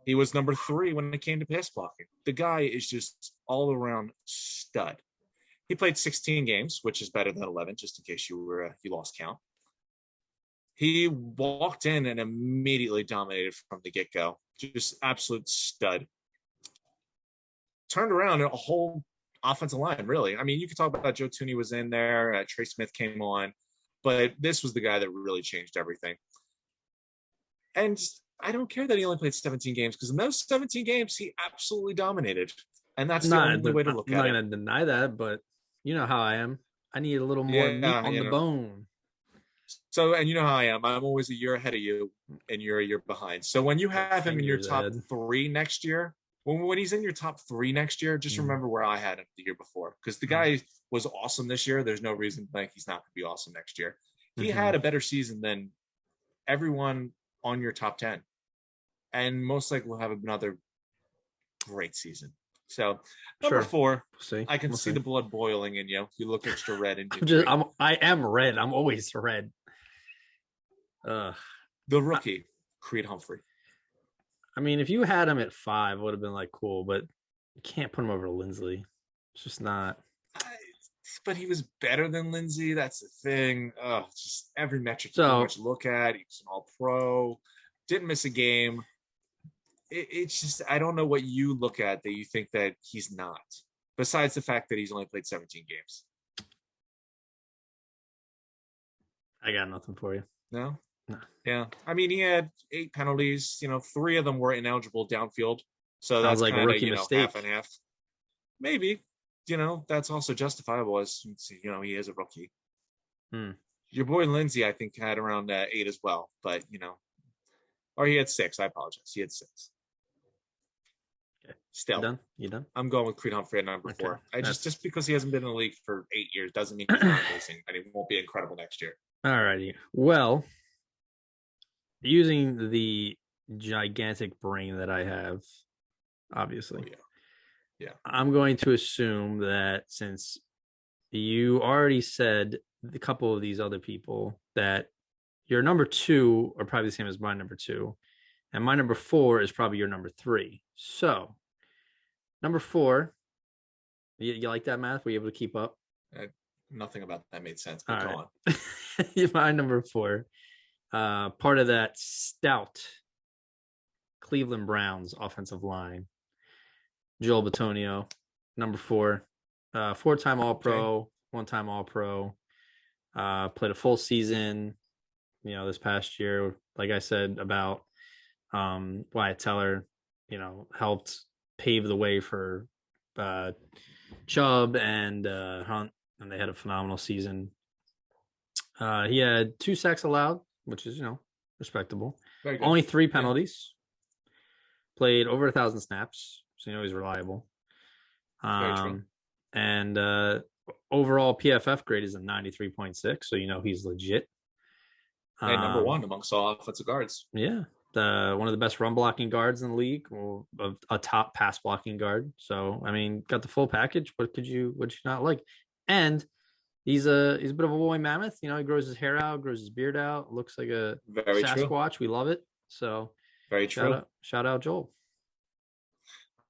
He was number 3 when it came to pass blocking. The guy is just all around stud. He played 16 games, which is better than 11, just in case you lost count. He walked in and immediately dominated from the get-go. Just absolute stud. Turned around a whole offensive line, really. I mean, you could talk about Joe Tooney was in there. Trey Smith came on. But this was the guy that really changed everything. And I don't care that he only played 17 games because in those 17 games, he absolutely dominated. And that's the only way to look at it. I'm not going to deny that, but you know how I am. I need a little more meat on the bone. So, and you know how I am. I'm always a year ahead of you, and you're a year behind. So when you have him in your top 3 next year, when he's in your top 3 next year, just remember where I had him the year before. Because the guy was awesome this year. There's no reason to think he's not going to be awesome next year. He had a better season than everyone on your top 10. And most likely will have another great season. So number 4, I can see the blood boiling in you. You look extra red. I am red. I'm always red. The rookie, Creed Humphrey. I mean, if you had him at 5, it would have been like cool, but you can't put him over to Linsley. It's just not. But he was better than Lindsay. That's the thing. Just every metric you pretty much look at. He was an All-Pro. Didn't miss a game. It's just, I don't know what you look at that you think that he's not. Besides the fact that he's only played 17 games. I got nothing for you. No? No. Yeah. I mean, he had 8 penalties. 3 of them were ineligible downfield. So that's like kind of, half and half. Maybe. That's also justifiable as, he is a rookie. Your boy Lindsay, I think, had around 8 as well. But, or he had 6. I apologize. He had 6. Okay. Still. You done? I'm going with Creed Humphrey at number 4. Just because he hasn't been in the league for 8 years doesn't mean he's not amazing and he won't be incredible next year. All righty. Well, using the gigantic brain that I have, obviously, Oh, yeah. I'm going to assume that since you already said a couple of these other people that your number 2 are probably the same as my number 2, and my number 4 is probably your number 3. So, number 4, you like that math? Were you able to keep up? Nothing about that made sense, but go on. My number 4, part of that stout Cleveland Browns offensive line, Joel Betonio, number 4, 4-time All-Pro, Okay. 1-time All-Pro, played a full season, this past year. Like I said about Wyatt Teller, helped pave the way for Chubb and Hunt, and they had a phenomenal season. He had 2 sacks allowed, which is, respectable. Only 3 penalties. Played over 1,000 snaps, so he's reliable. And overall PFF grade is a 93.6, so he's legit. And number 1 amongst all offensive guards. Yeah, one of the best run blocking guards in the league, or a top pass blocking guard. So got the full package. What would you not like? And he's a bit of a woolly mammoth. He grows his hair out, grows his beard out, looks like a Very Sasquatch. True. We love it. So very true. Shout out Joel.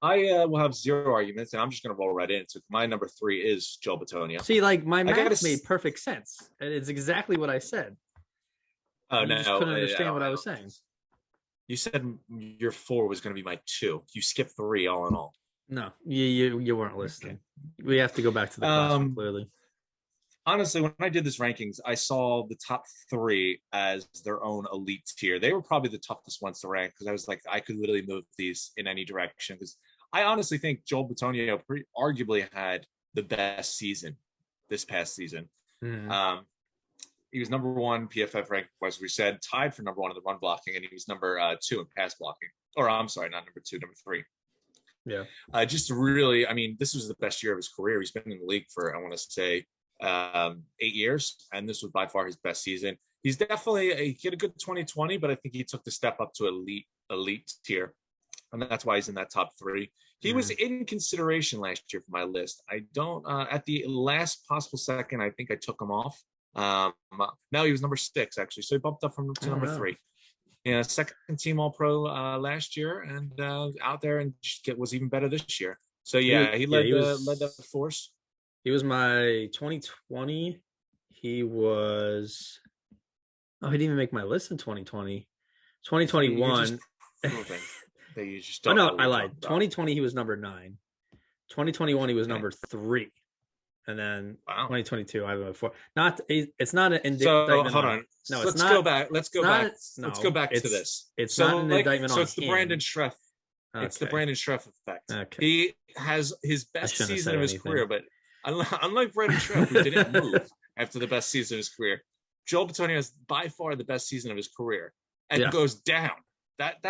I will have 0 arguments, and I'm just going to roll right in. So my number 3 is Joel Betonia. See, my math made perfect sense, and it's exactly what I said. Oh, no, just couldn't understand what I was saying. You said your 4 was going to be my 2. You skipped 3 all in all. No, you weren't listening. Okay. We have to go back to the question, clearly. Honestly, when I did this rankings, I saw the top 3 as their own elite tier. They were probably the toughest ones to rank, because I was like, I could literally move these in any direction. Because I honestly think Joel Batonia arguably had the best season this past season. Mm-hmm. He was number 1 PFF rank, as we said, tied for number 1 in the run blocking, and he was number 2 in pass blocking. Or I'm sorry, not number 2, number 3. Yeah. Just really, this was the best year of his career. He's been in the league for, I want to say, 8 years, and this was by far his best season. He's definitely he had a good 2020, but I think he took the step up to elite tier, and that's why he's in that top 3. He was in consideration last year for my list. I don't at the last possible second, I think I took him off. Now he was number 6 actually, so he bumped up to number 3. Yeah, second team All Pro last year, and out there and was even better this year. So yeah, he led the force. He was my 2020. He was. Oh, he didn't even make my list in 2020. 2021. Oh no, I lied. 2020 he was number 9. 2021 he was number 3. And then 2022 I went 4. It's not an indictment. So hold on. No, let's go back. Let's go back to this. It's not an indictment on him. So it's the Brandon Scherff. Okay. It's the Brandon Scherff effect. Okay. He has his best season of his career, but unlike Brandon Scherff, who didn't move after the best season of his career, Joel Batonia has by far the best season of his career, and goes down. That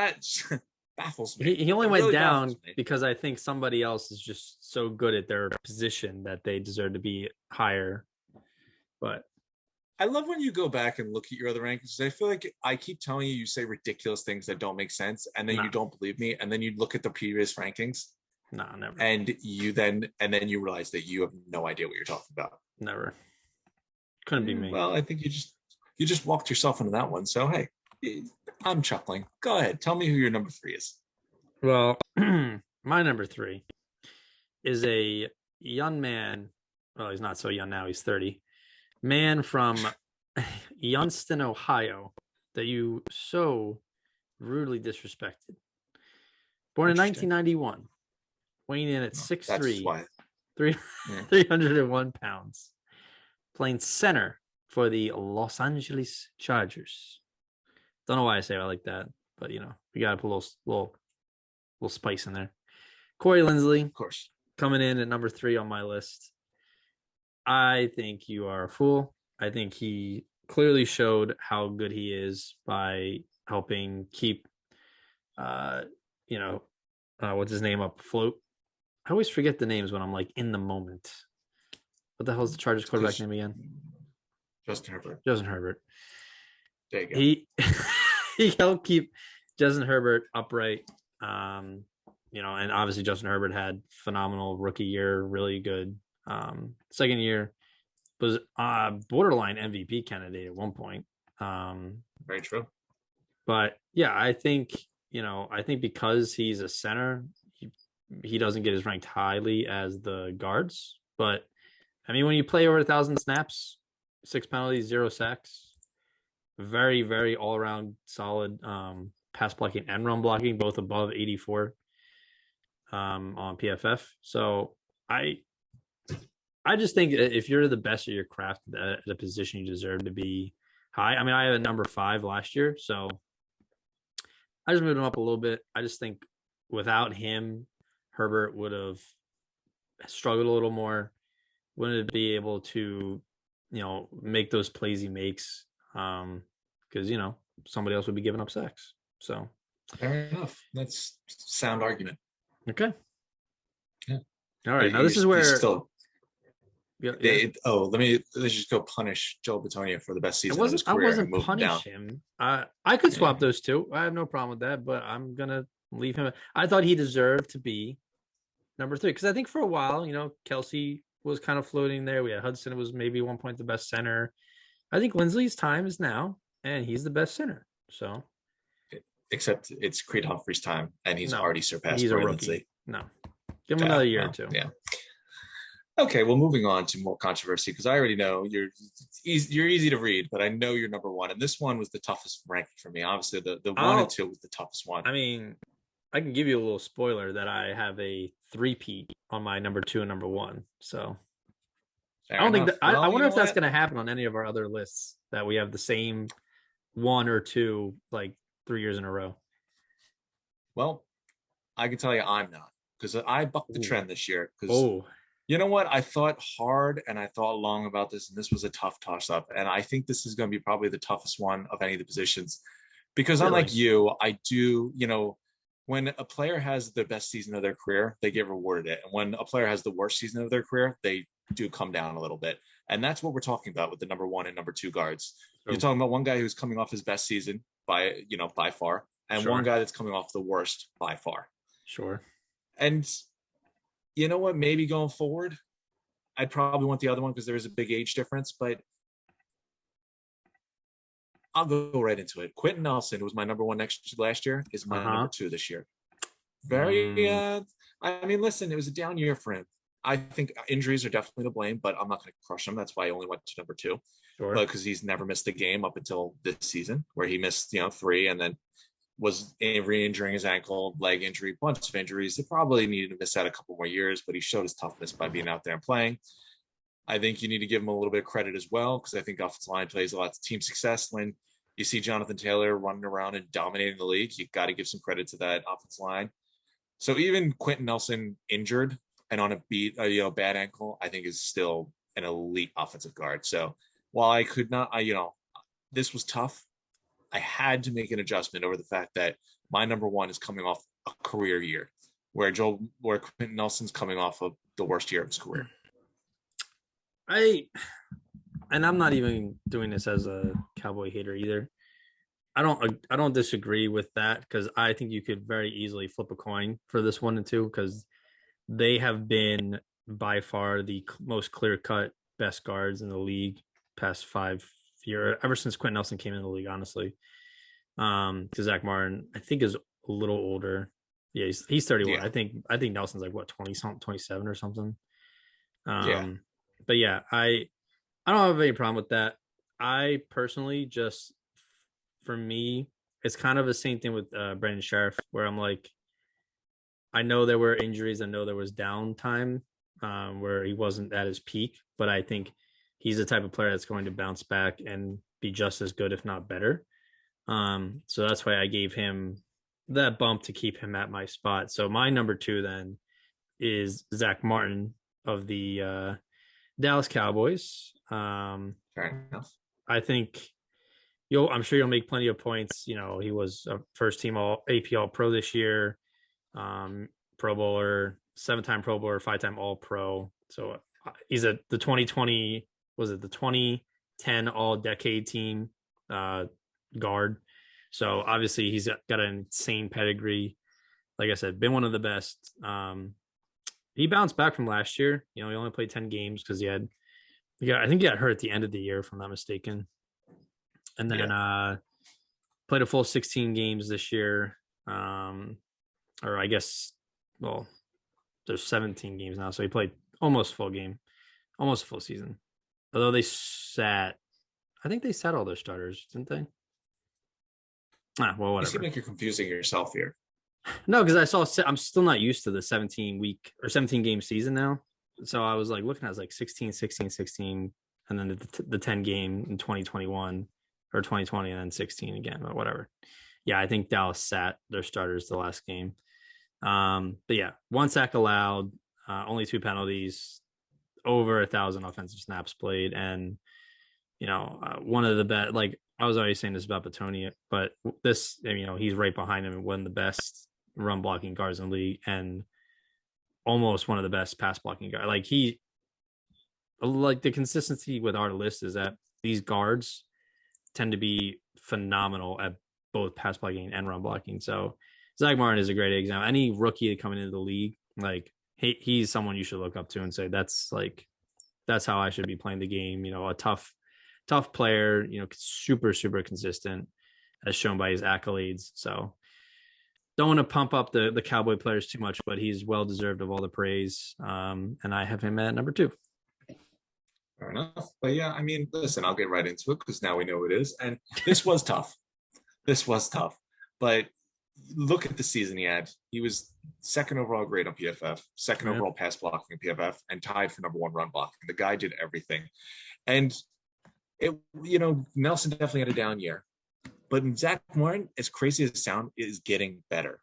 baffles me. He only went down because I think somebody else is just so good at their position that they deserve to be higher. But I love when you go back and look at your other rankings. I feel like I keep telling you say ridiculous things that don't make sense, and then you don't believe me, and then you look at the previous rankings. No, never. And then you realize that you have no idea what you're talking about. Never. Couldn't be me. Well, I think you just walked yourself into that one. So hey, I'm chuckling. Go ahead. Tell me who your number 3 is. Well, my number 3 is a young man. Well, he's not so young now. He's 30. Man from Youngstown, Ohio, that you so rudely disrespected. Born in 1991. Weighing in at 6'3", 301 pounds. Playing center for the Los Angeles Chargers. Don't know why I say it like that, but we got to put a little spice in there. Corey Linsley, of course, coming in at number 3 on my list. I think you are a fool. I think he clearly showed how good he is by helping keep, what's his name afloat. I always forget the names when I'm in the moment. What the hell is the Chargers quarterback name again? Justin Herbert. Justin Herbert. There you go. He helped keep Justin Herbert upright. And obviously Justin Herbert had phenomenal rookie year, really good. Second year was borderline MVP candidate at one point. Very true. But yeah, I think because he's a center, he doesn't get as ranked highly as the guards. But I mean, when you play over 1,000 snaps, 6 penalties, 0 sacks, very, very all around solid pass blocking and run blocking, both above 84 on PFF. So I just think if you're the best of your craft at a position, you deserve to be high. I mean, I had a number 5 last year, so I just moved him up a little bit. I just think without him, Herbert would have struggled a little more. Wouldn't be able to, make those plays he makes, because somebody else would be giving up sacks. So fair enough. That's sound argument. Okay. Yeah. All right. Now this is where. Let's just go punish Joe Betonia for the best season of his career. I wasn't punish him. I could swap those two. I have no problem with that, but I'm gonna leave him. I thought he deserved to be number 3 because I think for a while, Kelsey was kind of floating there. We had Hudson was maybe one point the best center. I think Linsley's time is now, and he's the best center. So, except it's Creed Humphrey's time, and he's already surpassed Lindsay. No, give him another year or two. Yeah. Okay, well, moving on to more controversy, because I already know you're easy to read, but I know you're number 1, and this one was the toughest ranking for me. Obviously, the 1 and 2 was the toughest one. I mean, I can give you a little spoiler that I have a 3-peat on my number 2 and number 1. So I don't think that. I wonder if that's going to happen on any of our other lists that we have the same 1 or 2 like 3 years in a row. Well, I can tell you I'm not, because I bucked the trend this year. Because you know what? I thought hard and I thought long about this, and this was a tough toss-up. And I think this is going to be probably the toughest one of any of the positions. Because unlike you, I do, when a player has the best season of their career, they get rewarded it. And when a player has the worst season of their career, they do come down a little bit. And that's what we're talking about with the number 1 and number 2 guards. You're talking about one guy who's coming off his best season by far, and one guy that's coming off the worst by far. Sure. And you know what? Maybe going forward, I'd probably want the other one because there is a big age difference, but I'll go right into it. Quinton Nelson, who was my number 1 last year, is my number 2 this year. Listen, it was a down year for him. I think injuries are definitely to blame, but I'm not going to crush him. That's why I only went to number 2. Sure. Because he's never missed a game up until this season, where he missed 3 and then was re-injuring his ankle, leg injury, bunch of injuries. He probably needed to miss out a couple more years, but he showed his toughness by being out there and playing. I think you need to give him a little bit of credit as well, because I think offensive line plays a lot to team success. When you see Jonathan Taylor running around and dominating the league, you got to give some credit to that offensive line. So even Quinton Nelson injured and on a bad ankle, I think is still an elite offensive guard. So while I could not, this was tough. I had to make an adjustment over the fact that my number 1 is coming off a career year, where Quinton Nelson's coming off of the worst year of his career. I'm not even doing this as a Cowboy hater either. I don't disagree with that, because I think you could very easily flip a coin for this 1 and 2, because they have been by far the most clear-cut best guards in the league past 5 year, ever since Quinton Nelson came in the league, honestly. Because Zag Martin, I think, is a little older. Yeah, he's 31. Yeah. I think Nelson's like 20 something, 27 or something. But yeah, I don't have any problem with that. I personally for me, it's kind of the same thing with Brandon Scherff, where I'm like, I know there were injuries, I know there was downtime where he wasn't at his peak, but I think he's the type of player that's going to bounce back and be just as good, if not better. So that's why I gave him that bump to keep him at my spot. So my number 2 then is Zag Martin of the Dallas Cowboys. Fair enough. I think I'm sure you'll make plenty of points. He was a first team AP All Pro this year, Pro Bowler, 7-time Pro Bowler, 5-time All Pro. So he's the 2020, was it the 2010 All Decade team guard. So obviously he's got an insane pedigree. Like I said, been one of the best. He bounced back from last year. He only played 10 games because I think he got hurt at the end of the year, if I'm not mistaken. And then played a full 16 games this year. Or I guess, well, there's 17 games now. So he played almost full season. Although I think they sat all their starters, didn't they? Well, whatever. You seem like you're confusing yourself here. No, because I'm still not used to the 17 game season now. So I was like looking at 16, 16, 16, and then the 10 game in 2021 or 2020, and then 16 again, but whatever. Yeah, I think Dallas sat their starters the last game. But yeah, 1 sack allowed, only 2 penalties, over 1,000 offensive snaps played, and one of the best. Like I was always saying this about Betonia, but this, he's right behind him and one of the best run blocking guards in the league, and almost one of the best pass blocking guys. Like the consistency with our list is that these guards tend to be phenomenal at both pass blocking and run blocking. So Zag Martin is a great example. Any rookie coming into the league, like he's someone you should look up to and say, that's how I should be playing the game. A tough player, super, super consistent, as shown by his accolades. So don't want to pump up the Cowboy players too much, but he's well deserved of all the praise. And I have him at number 2. Fair enough. But yeah, I mean, listen, I'll get right into it because now we know it is. And this was tough. But look at the season he had. He was 2nd overall grade on PFF, 2nd overall pass blocking on PFF, and tied for number 1 run blocking. The guy did everything. And Nelson definitely had a down year. But Zag Martin, as crazy as it sounds, is getting better.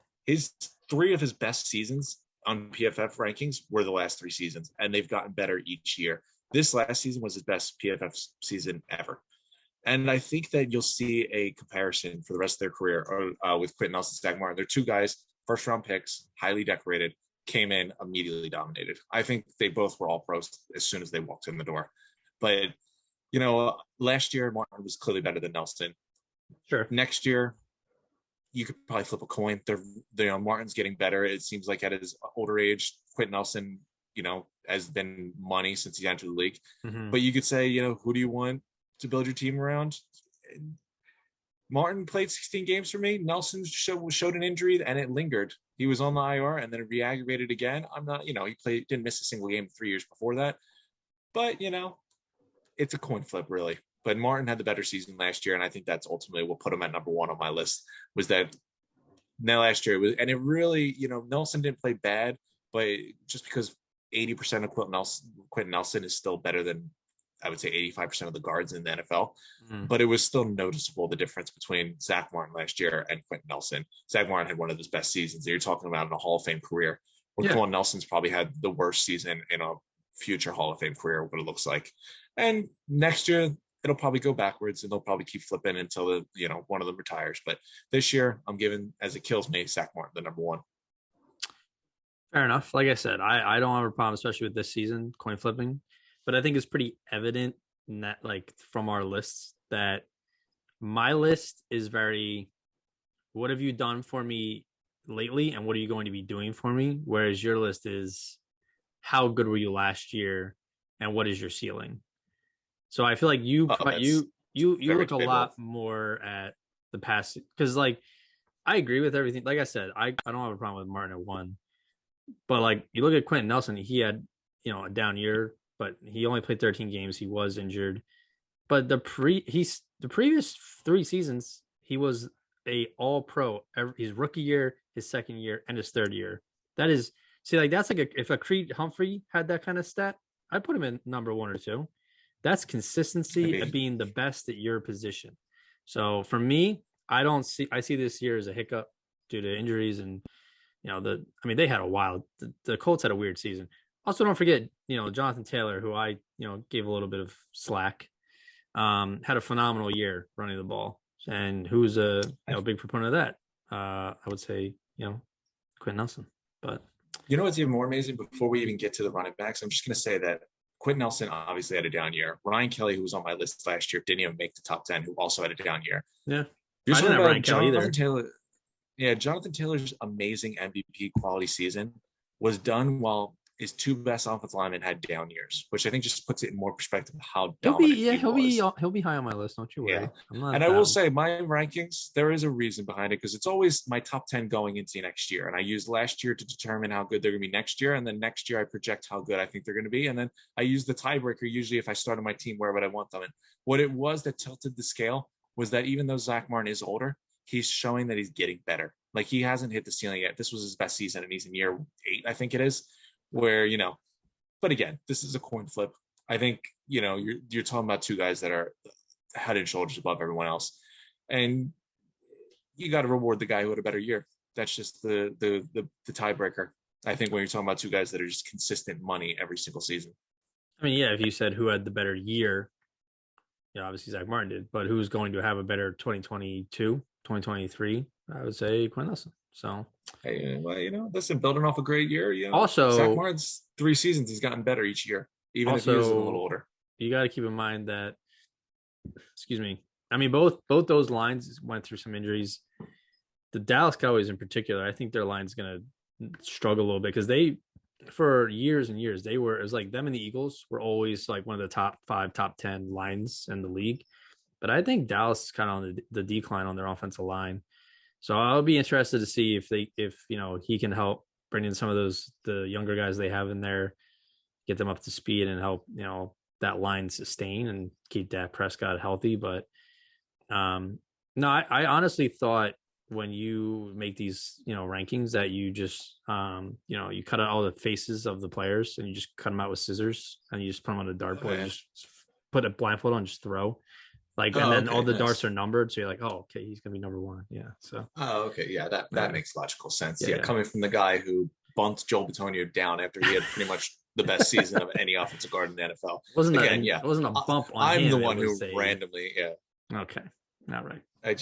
3 of his best seasons on PFF rankings were the last 3 seasons, and they've gotten better each year. This last season was his best PFF season ever. And I think that you'll see a comparison for the rest of their career with Quinton Nelson and Zag Martin. They're 2 guys, first-round picks, highly decorated, came in, immediately dominated. I think they both were all pros as soon as they walked in the door. But, last year, Martin was clearly better than Nelson. Sure. Next year, you could probably flip a coin. Martin's getting better. It seems like at his older age, Quinton Nelson, has been money since he entered the league. Mm-hmm. But you could say, who do you want to build your team around? Martin played 16 games for me. Nelson showed an injury and it lingered. He was on the IR and then it re-aggravated again. He didn't miss a single game 3 years before that. But, it's a coin flip, really. But Martin had the better season last year, and I think that's ultimately what put him at number 1 on my list, was that last year. And it really, Nelson didn't play bad, but just because 80% of Quinton Nelson is still better than, I would say, 85% of the guards in the NFL. Mm-hmm. But it was still noticeable, the difference between Zag Martin last year and Quinton Nelson. Zag Martin had one of his best seasons that you're talking about in a Hall of Fame career, where Quinton Nelson's probably had the worst season in a future Hall of Fame career, what it looks like. And next year, it'll probably go backwards and they'll probably keep flipping until one of them retires. But this year, I'm giving, as it kills me, Zag Martin the number 1. Fair enough. Like I said, I don't have a problem, especially with this season, coin flipping. But I think it's pretty evident that, from our lists, that my list is very, what have you done for me lately, and what are you going to be doing for me? Whereas your list is, how good were you last year, and what is your ceiling? So I feel like you look a lot more at the past, because I agree with everything. Like I said, I don't have a problem with Martin at 1, but you look at Quinton Nelson, he had a down year, but he only played 13 games. He was injured, but the previous 3 seasons he was a All-Pro. His rookie year, his 2nd year, and his 3rd year. That is, that's if a Creed Humphrey had that kind of stat, I'd put him in number 1 or 2. That's consistency of being the best at your position. So for me, I see this year as a hiccup due to injuries, and they had a wild. The Colts had a weird season. Also, don't forget, Jonathan Taylor, who I gave a little bit of slack, had a phenomenal year running the ball, and who's a big proponent of that. I would say Quinton Nelson. But what's even more amazing, before we even get to the running backs, I'm just going to say that Quinton Nelson obviously had a down year. Ryan Kelly, who was on my list last year, didn't even make the top 10, who also had a down year. Yeah. You're I talking didn't about rank Kelly Jonathan either. Taylor. Yeah, Jonathan Taylor's amazing MVP quality season was done while his two best offensive linemen had down years, which I think just puts it in more perspective of how dominant he was. He'll be high on my list. Don't you Yeah. worry. I'm not And I will that. say my rankings, there is a reason behind it because it's always my top 10 going into next year. And I use last year to determine how good they're going to be next year. And then next year I project how good I think they're going to be. And then I use the tiebreaker usually if I started my team, where would I want them? And what it was that tilted the scale was that even though Zach Martin is older, he's showing that he's getting better. Like he hasn't hit the ceiling yet. This was his best season and he's in year 8, I think it is, where, but again, this is a coin flip. I think, you're talking about two guys that are head and shoulders above everyone else. And you got to reward the guy who had a better year. That's just the tiebreaker. I think when you're talking about two guys that are just consistent money every single season. I mean, yeah, if you said who had the better year, obviously Zach Martin did, but who's going to have a better 2022, 2023? I would say Quinton Nelson. So, hey, well, listen, building off a great year. Also, Zach Martin's 3 seasons has gotten better each year, even if he was a little older. You got to keep in mind that, excuse me, I mean, both those lines went through some injuries. The Dallas Cowboys in particular, I think their line's going to struggle a little bit because they, for years and years, it was like them and the Eagles were always like one of the top 5, top 10 lines in the league. But I think Dallas is kind of on the decline on their offensive line. So I'll be interested to see if he can help bring in some of the younger guys they have in there, get them up to speed and help, that line sustain and keep Dak Prescott healthy. But no, I honestly thought when you make these, rankings that you just, you cut out all the faces of the players and you just cut them out with scissors and you just put them on a dartboard and just put a blindfold on and just throw. Then all the darts are numbered. So you're like, oh, okay, he's going to be number 1. Yeah. So. Oh, okay. Yeah. That makes logical sense. Yeah. Coming from the guy who bumped Joel Betonia down after he had pretty much the best season of any offensive guard in the NFL. It wasn't a bump on him. I'm the one who randomly, Okay. All right. It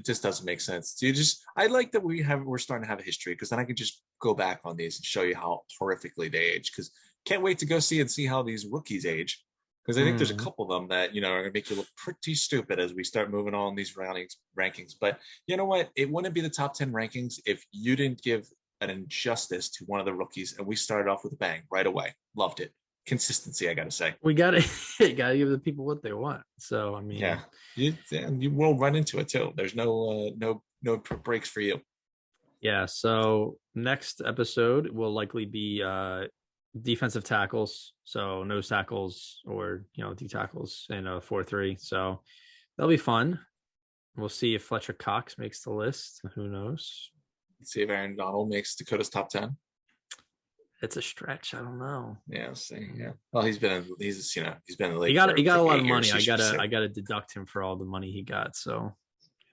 just doesn't make sense. I like that we're starting to have a history because then I can just go back on these and show you how horrifically they age because can't wait to go see how these rookies age. Because I think there's a couple of them that, are going to make you look pretty stupid as we start moving on these rankings. But you know what? It wouldn't be the top 10 rankings if you didn't give an injustice to one of the rookies. And we started off with a bang right away. Loved it. Consistency, I got to say. We got to give the people what they want. So, I mean. Yeah. You will run into it, too. There's no breaks for you. Yeah. So next episode will likely be defensive tackles, so nose tackles or D tackles in a 4-3. So that'll be fun. We'll see if Fletcher Cox makes the list. Who knows? Let's see if Aaron Donald makes Dakota's top 10. It's a stretch. I don't know. Yeah, see, yeah. Well, he's been in the league. He got a lot of money. I gotta deduct him for all the money he got. So,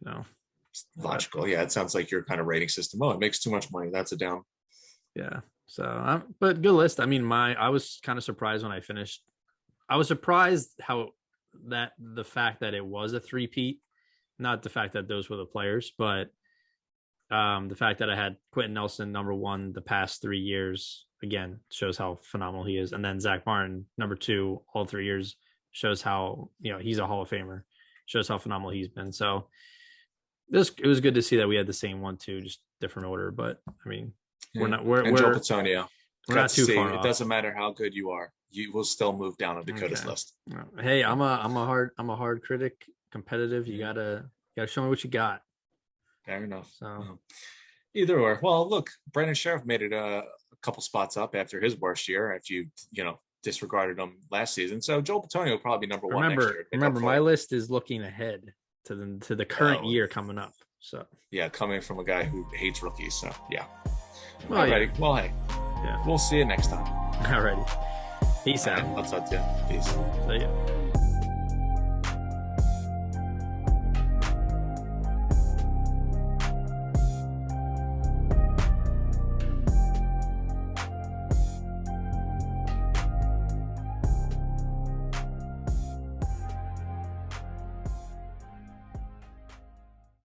it's logical. Yeah, it sounds like your kind of rating system. Oh, it makes too much money. That's a down. Yeah. So, but good list. I mean, I was kind of surprised when I finished. I was surprised the fact that it was a 3-peat, not the fact that those were the players, but the fact that I had Quinton Nelson number 1 the past 3 years again shows how phenomenal he is, and then Zach Martin number 2 all 3 years shows how he's a Hall of Famer. Shows how phenomenal he's been. So it was good to see that we had the same 1 too, just different order. But I mean. We're not Betonia. We're not too far. It doesn't matter how good you are, you will still move down on Dakota's list. Hey, I'm a hard critic, competitive. You gotta show me what you got. Fair enough. So either or. Well, look, Brandon Scherff made it a couple spots up after his worst year. If you disregarded him last season, so Joel Betonia will probably be number 1 next year. Remember, my list is looking ahead to the current year coming up. So yeah, coming from a guy who hates rookies. So yeah. Well, Alrighty. Yeah. Well, hey. Yeah. We'll see you next time. Alrighty. Peace out. I'll talk to you. Peace. See ya.